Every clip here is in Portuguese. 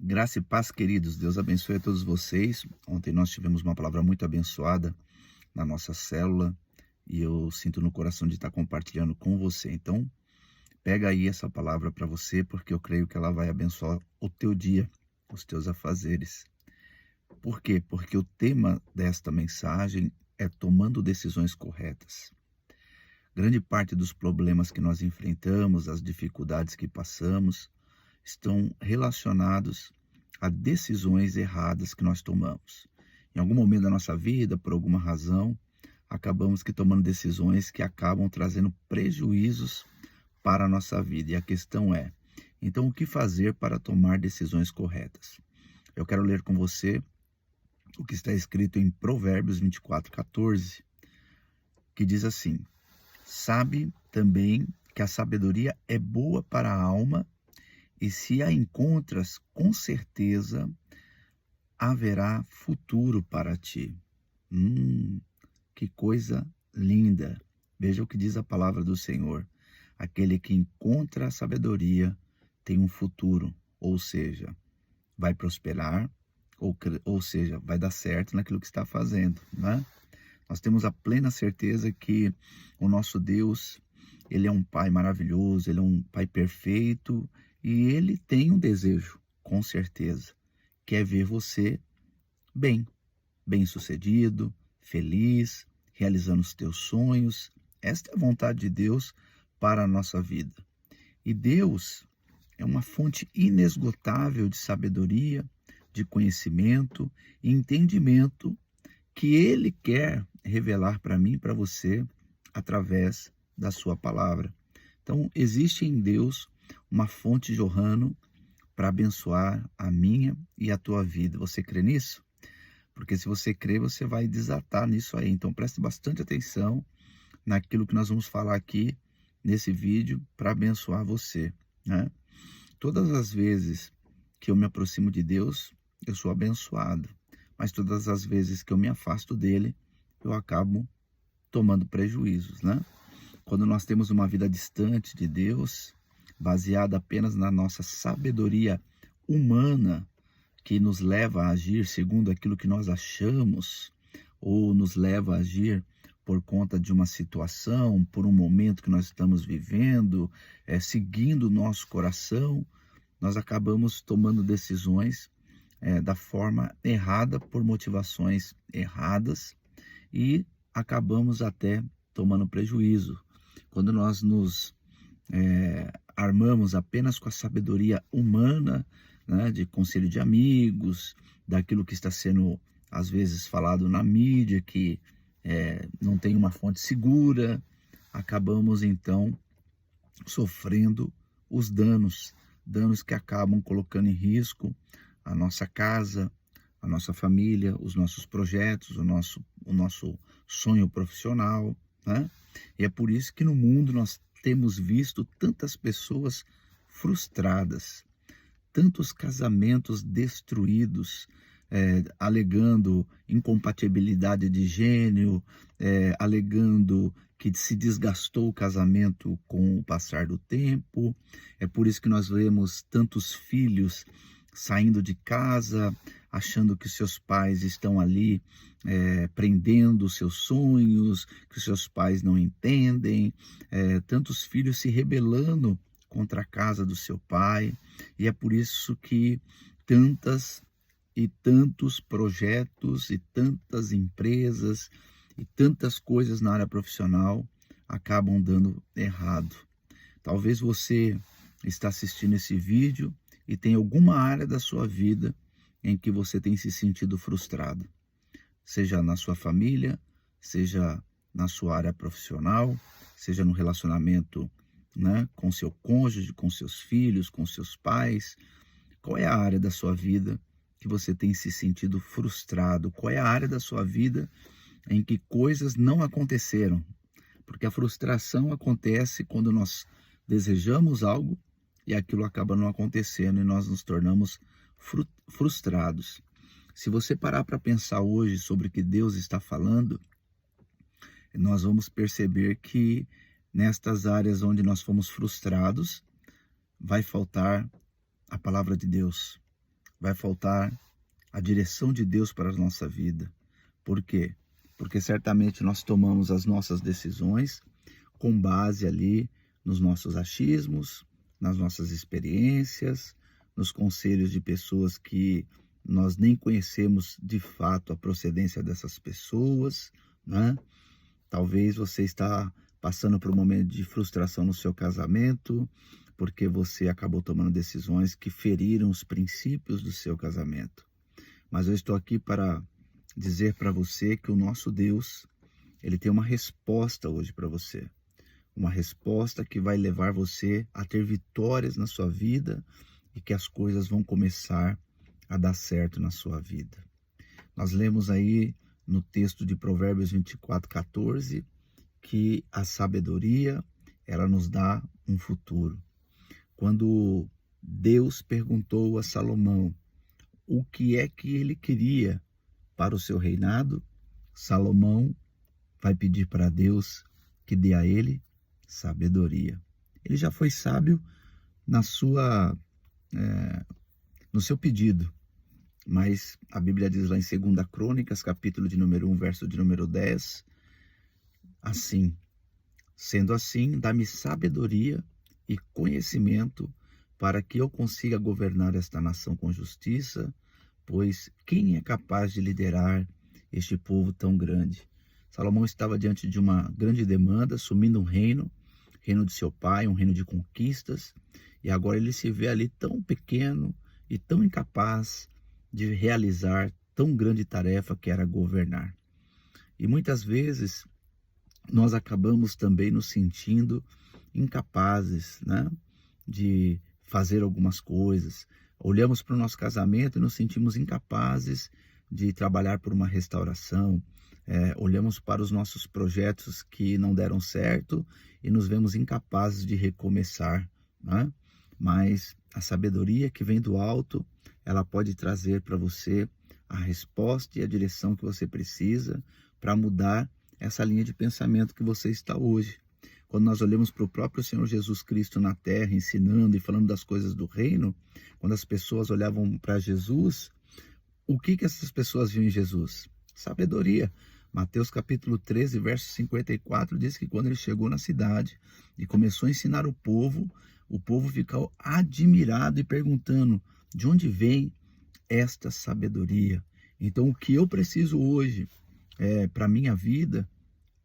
Graça e paz, queridos. Deus abençoe a todos vocês. Ontem nós tivemos uma palavra muito abençoada na nossa célula e eu sinto no coração de estar compartilhando com você. Então, pega aí essa palavra para você, porque eu creio que ela vai abençoar o teu dia, os teus afazeres. Por quê? Porque o tema desta mensagem é tomando decisões corretas. Grande parte dos problemas que nós enfrentamos, as dificuldades que passamos, estão relacionados a decisões erradas que nós tomamos. Em algum momento da nossa vida, por alguma razão, acabamos que tomando decisões que acabam trazendo prejuízos para a nossa vida. E a questão é, então, o que fazer para tomar decisões corretas? Eu quero ler com você o que está escrito em Provérbios 24:14, que diz assim: sabe também que a sabedoria é boa para a alma, e se a encontras, com certeza haverá futuro para ti. Que coisa linda! Veja o que diz a palavra do Senhor. Aquele que encontra a sabedoria tem um futuro, ou seja, vai prosperar, ou seja, vai dar certo naquilo que está fazendo, né? Nós temos a plena certeza que o nosso Deus, Ele é um Pai maravilhoso, Ele é um Pai perfeito e Ele tem um desejo, com certeza, que é ver você bem, bem-sucedido, feliz, realizando os teus sonhos. Esta é a vontade de Deus para a nossa vida. E Deus é uma fonte inesgotável de sabedoria, de conhecimento e entendimento que Ele quer revelar para mim e para você através da sua palavra. Então, existe em Deus uma fonte jorrando para abençoar a minha e a tua vida. Você crê nisso? Porque se você crê, você vai desatar nisso aí. Então, preste bastante atenção naquilo que nós vamos falar aqui nesse vídeo para abençoar você, né? Todas as vezes que eu me aproximo de Deus, eu sou abençoado. Mas todas as vezes que eu me afasto dele, eu acabo tomando prejuízos, né? Quando nós temos uma vida distante de Deus, baseada apenas na nossa sabedoria humana, que nos leva a agir segundo aquilo que nós achamos, ou nos leva a agir por conta de uma situação, por um momento que nós estamos vivendo, seguindo o nosso coração, nós acabamos tomando decisões da forma errada, por motivações erradas, e acabamos até tomando prejuízo. Quando nós nos armamos apenas com a sabedoria humana, né, de conselho de amigos, daquilo que está sendo às vezes falado na mídia, que não tem uma fonte segura, acabamos então sofrendo os danos que acabam colocando em risco a nossa casa, a nossa família, os nossos projetos, o nosso sonho profissional, né? E é por isso que no mundo nós temos visto tantas pessoas frustradas, tantos casamentos destruídos, alegando incompatibilidade de gênero, alegando que se desgastou o casamento com o passar do tempo. É por isso que nós vemos tantos filhos saindo de casa, achando que seus pais estão ali prendendo os seus sonhos, que os seus pais não entendem, tantos filhos se rebelando contra a casa do seu pai, e é por isso que tantas e tantos projetos e tantas empresas e tantas coisas na área profissional acabam dando errado. Talvez você está assistindo esse vídeo e tem alguma área da sua vida em que você tem se sentido frustrado, seja na sua família, seja na sua área profissional, seja no relacionamento, né, com seu cônjuge, com seus filhos, com seus pais. Qual é a área da sua vida que você tem se sentido frustrado? Qual é a área da sua vida em que coisas não aconteceram? Porque a frustração acontece quando nós desejamos algo e aquilo acaba não acontecendo e nós nos tornamos frustrados. Se você parar para pensar hoje sobre o que Deus está falando, nós vamos perceber que nestas áreas onde nós fomos frustrados, vai faltar a palavra de Deus, vai faltar a direção de Deus para a nossa vida. Por quê? Porque certamente nós tomamos as nossas decisões com base ali nos nossos achismos, nas nossas experiências, nos conselhos de pessoas que nós nem conhecemos de fato a procedência dessas pessoas, né? Talvez você está passando por um momento de frustração no seu casamento, porque você acabou tomando decisões que feriram os princípios do seu casamento. Mas eu estou aqui para dizer para você que o nosso Deus, ele tem uma resposta hoje para você. Uma resposta que vai levar você a ter vitórias na sua vida e que as coisas vão começar a dar certo na sua vida. Nós lemos aí no texto de Provérbios 24:14 que a sabedoria, ela nos dá um futuro. Quando Deus perguntou a Salomão o que é que ele queria para o seu reinado, Salomão vai pedir para Deus que dê a ele sabedoria. Ele já foi sábio no seu pedido, mas a Bíblia diz lá em 2 Crônicas, capítulo de número 1, verso de número 10, assim: sendo assim, dá-me sabedoria e conhecimento para que eu consiga governar esta nação com justiça, pois quem é capaz de liderar este povo tão grande? Salomão estava diante de uma grande demanda, assumindo um reino de seu pai, um reino de conquistas, e agora ele se vê ali tão pequeno e tão incapaz de realizar tão grande tarefa que era governar. E muitas vezes nós acabamos também nos sentindo incapazes, né, de fazer algumas coisas. Olhamos para o nosso casamento e nos sentimos incapazes de trabalhar por uma restauração. Olhamos para os nossos projetos que não deram certo e nos vemos incapazes de recomeçar, né? Mas a sabedoria que vem do alto, ela pode trazer para você a resposta e a direção que você precisa para mudar essa linha de pensamento que você está hoje. Quando nós olhamos para o próprio Senhor Jesus Cristo na terra, ensinando e falando das coisas do reino, quando as pessoas olhavam para Jesus, o que essas pessoas viam em Jesus? Sabedoria. Mateus capítulo 13, verso 54, diz que quando ele chegou na cidade e começou a ensinar o povo ficou admirado e perguntando: de onde vem esta sabedoria? Então, o que eu preciso hoje para a minha vida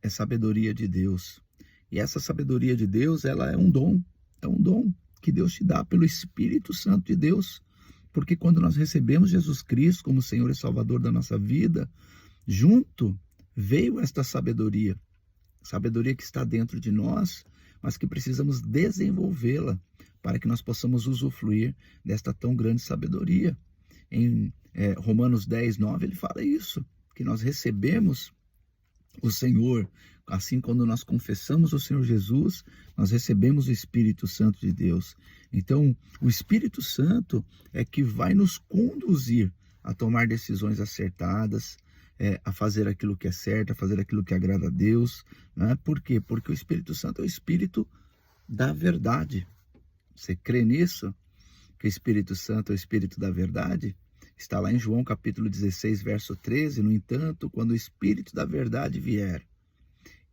é sabedoria de Deus. E essa sabedoria de Deus, ela é um dom que Deus te dá pelo Espírito Santo de Deus. Porque quando nós recebemos Jesus Cristo como Senhor e Salvador da nossa vida, junto veio esta sabedoria que está dentro de nós, mas que precisamos desenvolvê-la para que nós possamos usufruir desta tão grande sabedoria. Em Romanos 10, 9, ele fala isso, que nós recebemos o Senhor, assim quando nós confessamos o Senhor Jesus, nós recebemos o Espírito Santo de Deus. Então, o Espírito Santo é que vai nos conduzir a tomar decisões acertadas, a fazer aquilo que é certo, a fazer aquilo que agrada a Deus, né? Por quê? Porque o Espírito Santo é o Espírito da verdade. Você crê nisso? Que o Espírito Santo é o Espírito da verdade? Está lá em João capítulo 16, verso 13, no entanto, quando o Espírito da verdade vier,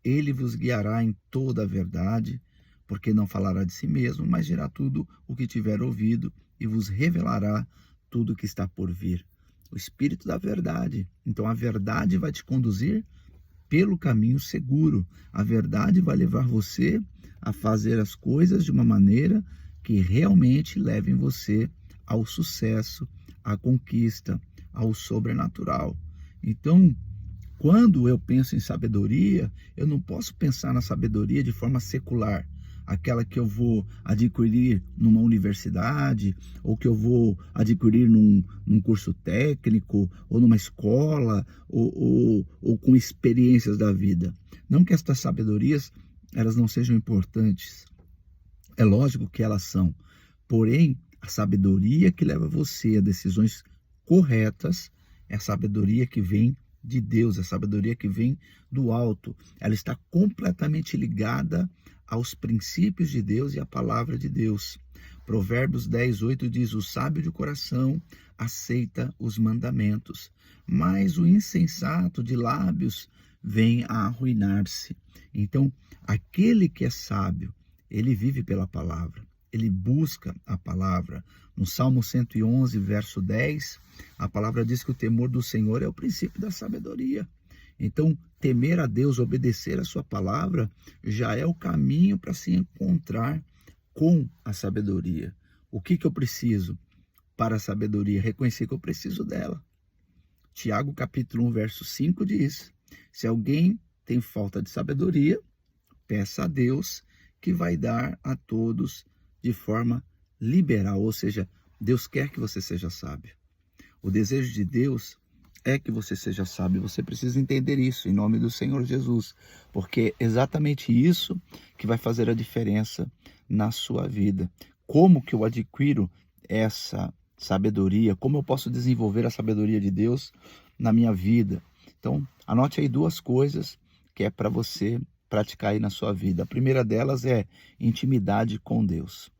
ele vos guiará em toda a verdade, porque não falará de si mesmo, mas dirá tudo o que tiver ouvido e vos revelará tudo o que está por vir. O Espírito da verdade. Então a verdade vai te conduzir pelo caminho seguro. A verdade vai levar você a fazer as coisas de uma maneira que realmente levem você ao sucesso, à conquista, ao sobrenatural. Então, quando eu penso em sabedoria, eu não posso pensar na sabedoria de forma secular, aquela que eu vou adquirir numa universidade, ou que eu vou adquirir num curso técnico, ou numa escola, ou com experiências da vida. Não que estas sabedorias, elas não sejam importantes. É lógico que elas são. Porém, a sabedoria que leva você a decisões corretas é a sabedoria que vem de Deus, a sabedoria que vem do alto. Ela está completamente ligada aos princípios de Deus e à palavra de Deus. Provérbios 10:8 diz: o sábio de coração aceita os mandamentos, mas o insensato de lábios vem a arruinar-se. Então, aquele que é sábio, ele vive pela palavra, ele busca a palavra. No Salmo 111, verso 10, a palavra diz que o temor do Senhor é o princípio da sabedoria. Então, temer a Deus, obedecer a sua palavra, já é o caminho para se encontrar com a sabedoria. O que eu preciso para a sabedoria? Reconhecer que eu preciso dela. Tiago capítulo 1, verso 5 diz: se alguém tem falta de sabedoria, peça a Deus, que vai dar a todos de forma liberal. Ou seja, Deus quer que você seja sábio. O desejo de Deus é que você seja sábio. Você precisa entender isso em nome do Senhor Jesus, porque é exatamente isso que vai fazer a diferença na sua vida. Como que eu adquiro essa sabedoria? Como eu posso desenvolver a sabedoria de Deus na minha vida? Então, anote aí 2 coisas que é para você praticar aí na sua vida. A primeira delas é intimidade com Deus.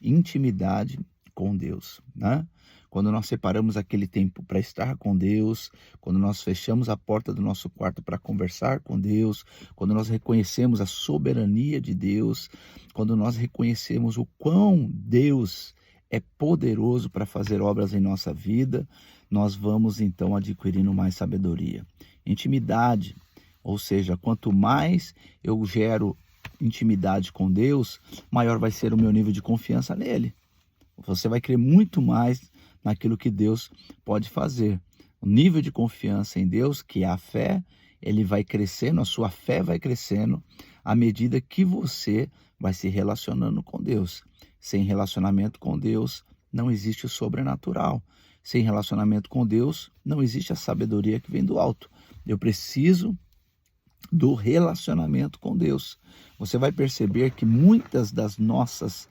Intimidade com Deus, né? Quando nós separamos aquele tempo para estar com Deus, quando nós fechamos a porta do nosso quarto para conversar com Deus, quando nós reconhecemos a soberania de Deus, quando nós reconhecemos o quão Deus é poderoso para fazer obras em nossa vida, nós vamos então adquirindo mais sabedoria. Intimidade, ou seja, quanto mais eu gero intimidade com Deus, maior vai ser o meu nível de confiança nele. Você vai crer muito mais naquilo que Deus pode fazer. O nível de confiança em Deus, que é a fé, ele vai crescendo, a sua fé vai crescendo à medida que você vai se relacionando com Deus. Sem relacionamento com Deus, não existe o sobrenatural. Sem relacionamento com Deus, não existe a sabedoria que vem do alto. Eu preciso do relacionamento com Deus. Você vai perceber que muitas das nossas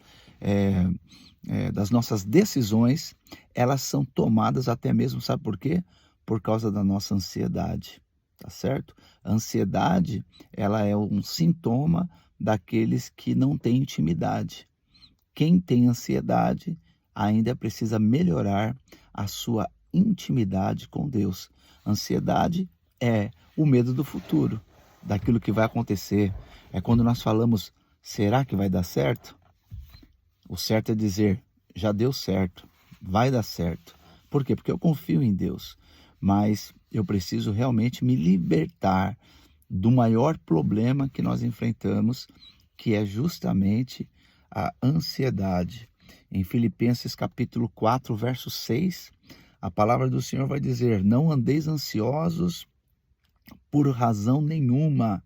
decisões, elas são tomadas até mesmo, sabe por quê? Por causa da nossa ansiedade, tá certo? A ansiedade, ela é um sintoma daqueles que não têm intimidade. Quem tem ansiedade ainda precisa melhorar a sua intimidade com Deus. Ansiedade é o medo do futuro, daquilo que vai acontecer. É quando nós falamos, será que vai dar certo? O certo é dizer, já deu certo, vai dar certo. Por quê? Porque eu confio em Deus, mas eu preciso realmente me libertar do maior problema que nós enfrentamos, que é justamente a ansiedade. Em Filipenses capítulo 4, verso 6, a palavra do Senhor vai dizer, não andeis ansiosos por razão nenhuma,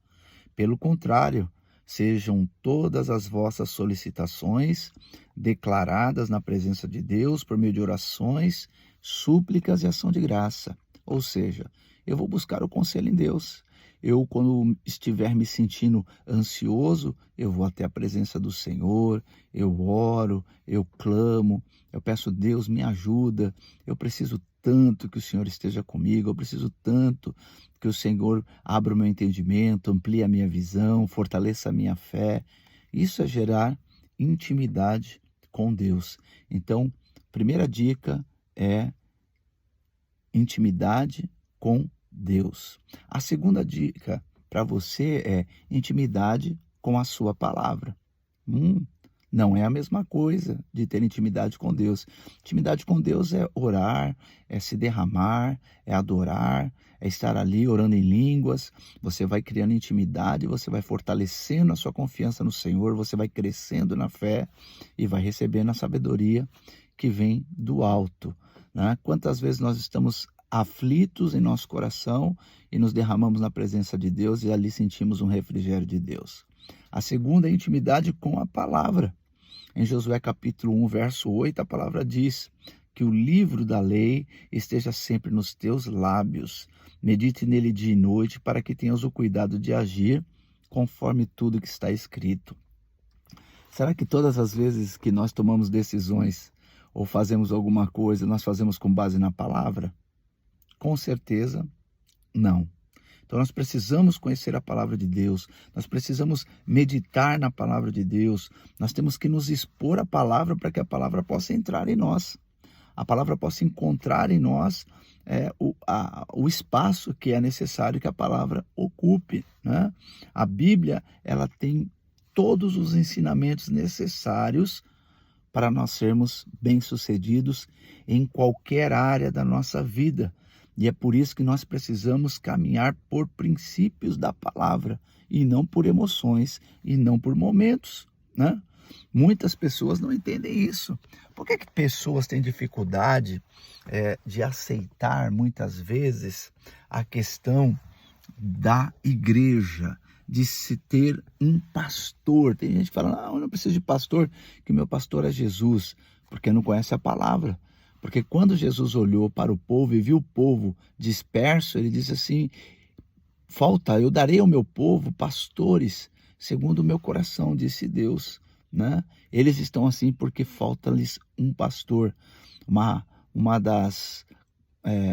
pelo contrário, sejam todas as vossas solicitações declaradas na presença de Deus por meio de orações, súplicas e ação de graça. Ou seja, eu vou buscar o conselho em Deus. Eu, quando estiver me sentindo ansioso, eu vou até a presença do Senhor, eu oro, eu clamo, eu peço, Deus, me ajuda, eu preciso tanto que o Senhor esteja comigo, eu preciso tanto que o Senhor abra o meu entendimento, amplie a minha visão, fortaleça a minha fé. Isso é gerar intimidade com Deus. Então, primeira dica é intimidade com Deus. A segunda dica para você é intimidade com a sua palavra. Não é a mesma coisa de ter intimidade com Deus. Intimidade com Deus é orar, é se derramar, é adorar, é estar ali orando em línguas. Você vai criando intimidade, você vai fortalecendo a sua confiança no Senhor, você vai crescendo na fé e vai recebendo a sabedoria que vem do alto, né? Quantas vezes nós estamos aflitos em nosso coração e nos derramamos na presença de Deus e ali sentimos um refrigério de Deus. A segunda é intimidade com a palavra. Em Josué capítulo 1, verso 8, a palavra diz que o livro da lei esteja sempre nos teus lábios. Medite nele dia e noite para que tenhas o cuidado de agir conforme tudo que está escrito. Será que todas as vezes que nós tomamos decisões ou fazemos alguma coisa, nós fazemos com base na palavra? Com certeza, não. Então nós precisamos conhecer a palavra de Deus, nós precisamos meditar na palavra de Deus, nós temos que nos expor à palavra para que a palavra possa entrar em nós, a palavra possa encontrar em nós o espaço que é necessário que a palavra ocupe, né? A Bíblia, ela tem todos os ensinamentos necessários para nós sermos bem-sucedidos em qualquer área da nossa vida. E é por isso que nós precisamos caminhar por princípios da palavra, e não por emoções, e não por momentos, né? Muitas pessoas não entendem isso. Por que pessoas têm dificuldade de aceitar, muitas vezes, a questão da igreja, de se ter um pastor? Tem gente que fala, não, eu não preciso de pastor, que meu pastor é Jesus, porque não conhece a palavra. Porque quando Jesus olhou para o povo e viu o povo disperso, ele disse assim, eu darei ao meu povo pastores segundo o meu coração, disse Deus, né? Eles estão assim porque falta-lhes um pastor. Uma das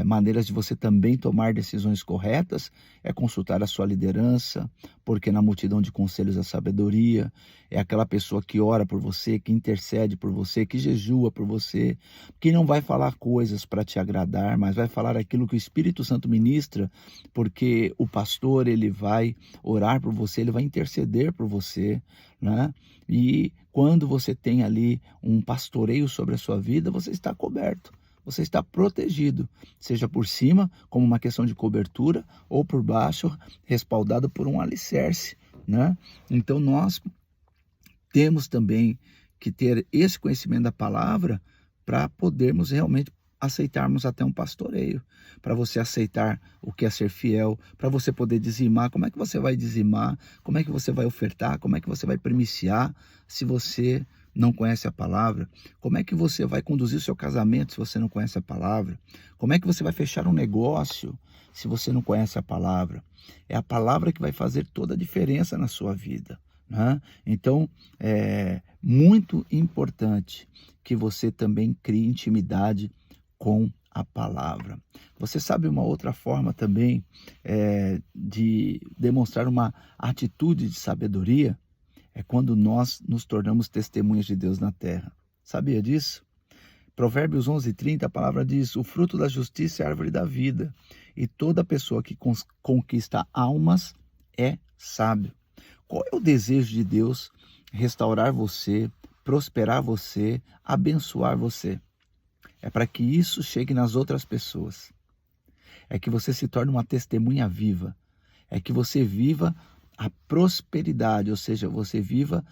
maneiras de você também tomar decisões corretas é consultar a sua liderança, porque na multidão de conselhos a sabedoria, é aquela pessoa que ora por você, que intercede por você, que jejua por você, que não vai falar coisas para te agradar, mas vai falar aquilo que o Espírito Santo ministra, porque o pastor, ele vai orar por você, ele vai interceder por você, né? E quando você tem ali um pastoreio sobre a sua vida, você está coberto. Você está protegido, seja por cima, como uma questão de cobertura, ou por baixo, respaldado por um alicerce, né? Então nós temos também que ter esse conhecimento da palavra para podermos realmente aceitarmos até um pastoreio, para você aceitar o que é ser fiel, para você poder dizimar. Como é que você vai dizimar? Como é que você vai ofertar? Como é que você vai primiciar se você não conhece a palavra? Como é que você vai conduzir o seu casamento se você não conhece a palavra? Como é que você vai fechar um negócio se você não conhece a palavra? É a palavra que vai fazer toda a diferença na sua vida, né? Então, é muito importante que você também crie intimidade com a palavra. Você sabe uma outra forma também de demonstrar uma atitude de sabedoria? É quando nós nos tornamos testemunhas de Deus na terra. Sabia disso? Provérbios 11:30, a palavra diz, o fruto da justiça é a árvore da vida, e toda pessoa que conquista almas é sábio. Qual é o desejo de Deus? Restaurar você, prosperar você, abençoar você. É para que isso chegue nas outras pessoas. É que você se torne uma testemunha viva. É que você viva a prosperidade, ou seja, você viva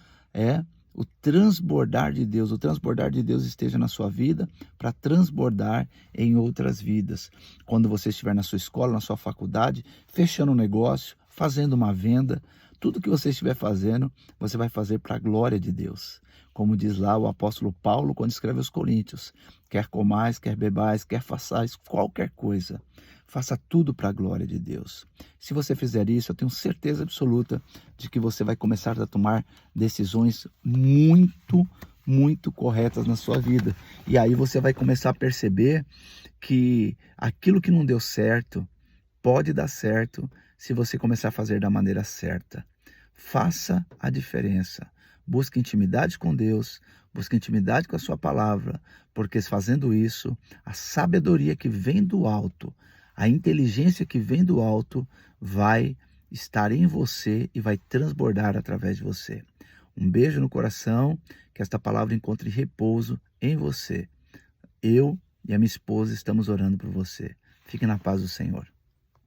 o transbordar de Deus. O transbordar de Deus esteja na sua vida para transbordar em outras vidas. Quando você estiver na sua escola, na sua faculdade, fechando um negócio, fazendo uma venda, tudo que você estiver fazendo, você vai fazer para a glória de Deus. Como diz lá o apóstolo Paulo quando escreve aos Coríntios, quer comais, quer bebais, quer façais qualquer coisa, faça tudo para a glória de Deus. Se você fizer isso, eu tenho certeza absoluta de que você vai começar a tomar decisões muito, muito corretas na sua vida. E aí você vai começar a perceber que aquilo que não deu certo, pode dar certo se você começar a fazer da maneira certa. Faça a diferença. Busque intimidade com Deus, busque intimidade com a sua palavra, porque fazendo isso, a sabedoria que vem do alto, a inteligência que vem do alto vai estar em você e vai transbordar através de você. Um beijo no coração, que esta palavra encontre repouso em você. Eu e a minha esposa estamos orando por você. Fique na paz do Senhor.